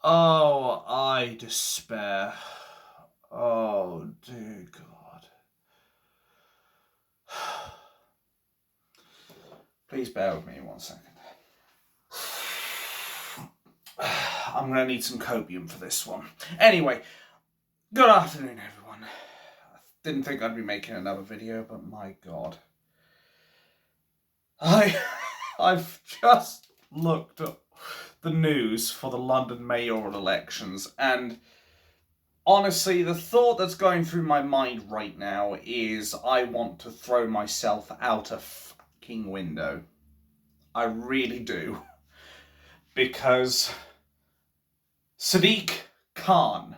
Oh, I despair. Oh, dear God. Please bear with me 1 second. I'm going to need some copium for this one. Anyway, good afternoon, everyone. I didn't think I'd be making another video, but my God. I've just looked at the news for the London mayoral elections, and honestly, the thought that's going through my mind right now is I want to throw myself out a fucking window. I really do. Because Sadiq Khan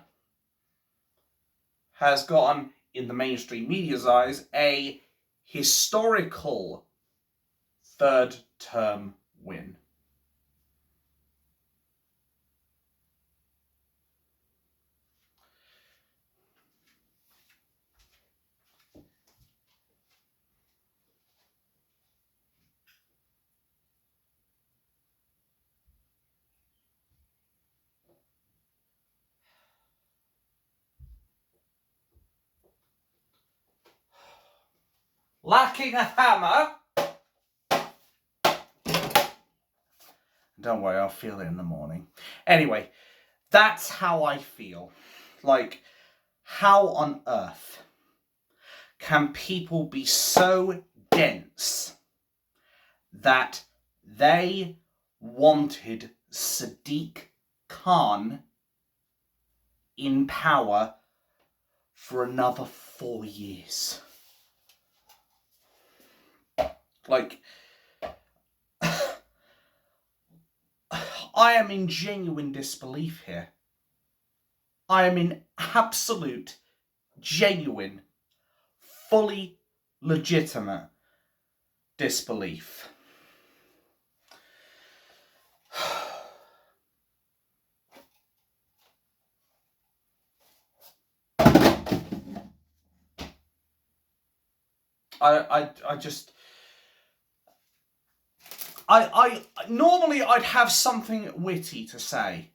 has gotten, in the mainstream media's eyes, a historical third-term win. Lacking a hammer. Don't worry, I'll feel it in the morning. Anyway, that's how I feel. Like, how on earth can people be so dense that they wanted Sadiq Khan in power for another 4 years? Like, I am in genuine disbelief here. I am in absolute, genuine, fully legitimate disbelief. I normally I'd have something witty to say,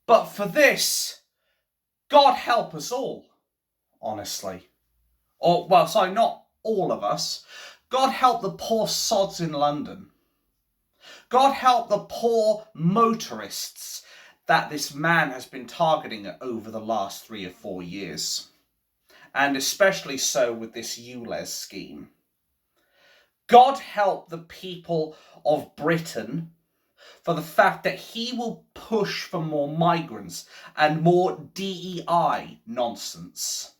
but for this, God help us all, honestly. Or, well, sorry, not all of us. God help the poor sods in London. God help the poor motorists that this man has been targeting over the last 3 or 4 years. And especially so with this ULEZ scheme. God help the people of Britain for the fact that he will push for more migrants and more DEI nonsense.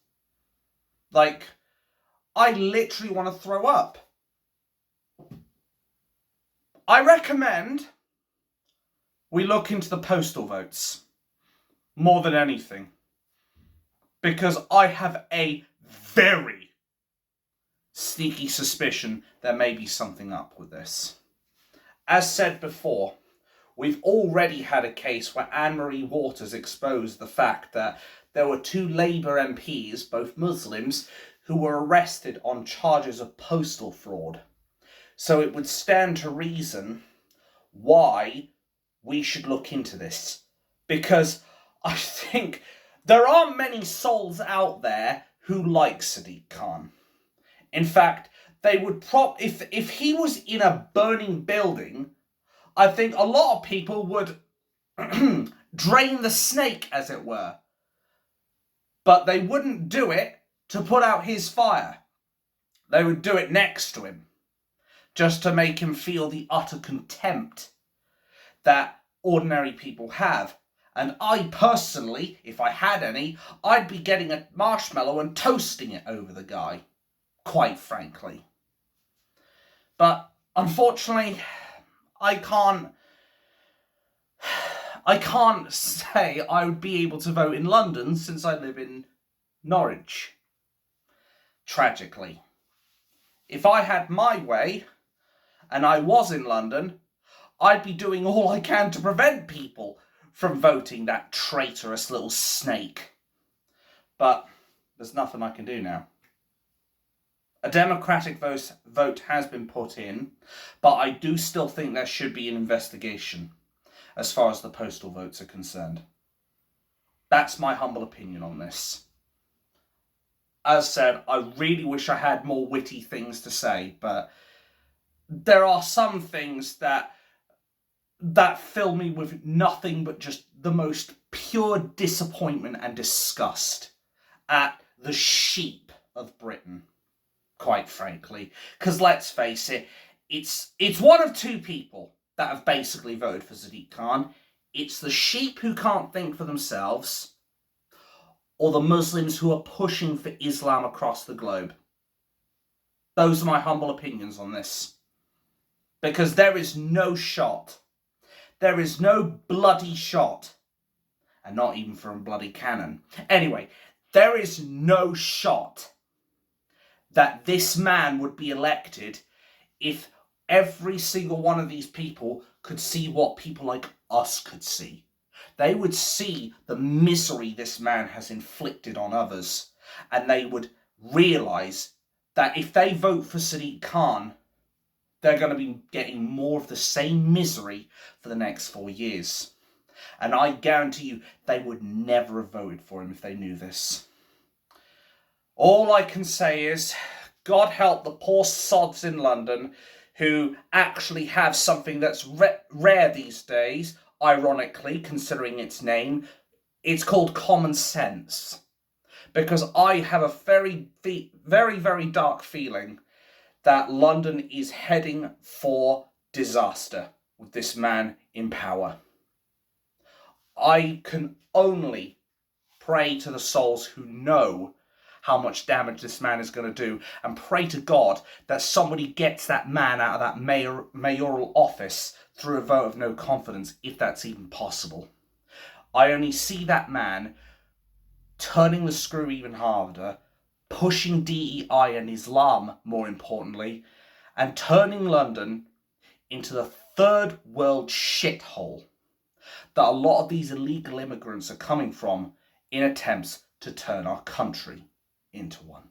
Like, I literally want to throw up. I recommend we look into the postal votes more than anything, because I have a very sneaky suspicion there may be something up with this. As said before, we've already had a case where Anne-Marie Waters exposed the fact that there were 2 Labour MPs, both Muslims, who were arrested on charges of postal fraud. So it would stand to reason why we should look into this. Because I think there aren't many souls out there who like Sadiq Khan. In fact, they would if he was in a burning building, I think a lot of people would drain the snake, as it were. But they wouldn't do it to put out his fire. They would do it next to him, just to make him feel the utter contempt that ordinary people have. And I personally, if I had any, I'd be getting a marshmallow and toasting it over the guy, quite frankly. But unfortunately, I can't say I would be able to vote in London since I live in Norwich. Tragically. If I had my way, and I was in London, I'd be doing all I can to prevent people from voting that traitorous little snake. But there's nothing I can do now. A democratic vote has been put in, but I do still think there should be an investigation. as far as the postal votes are concerned. That's my humble opinion on this. As said, I really wish I had more witty things to say, but there are some things that fill me with nothing but just the most pure disappointment and disgust at the sheep of Britain, quite frankly. Because let's face it, it's one of two people that have basically voted for Sadiq Khan. It's the sheep who can't think for themselves, or the Muslims who are pushing for Islam across the globe. Those are my humble opinions on this. Because there is no shot, there is no bloody shot, and not even from a bloody cannon. Anyway, there is no shot that this man would be elected if every single one of these people could see what people like us could see. They would see the misery this man has inflicted on others, and they would realise that if they vote for Sadiq Khan, they're going to be getting more of the same misery for the next 4 years. And I guarantee you, they would never have voted for him if they knew this. All I can say is, God help the poor sods in London who actually have something that's rare these days, ironically, considering its name. It's called common sense. Because I have a very, very dark feeling that London is heading for disaster with this man in power. I can only pray to the souls who know how much damage this man is going to do, and pray to God that somebody gets that man out of that mayoral office through a vote of no confidence, if that's even possible. I only see that man turning the screw even harder, pushing DEI and Islam, more importantly, and turning London into the third world shithole that a lot of these illegal immigrants are coming from in attempts to turn our country into one.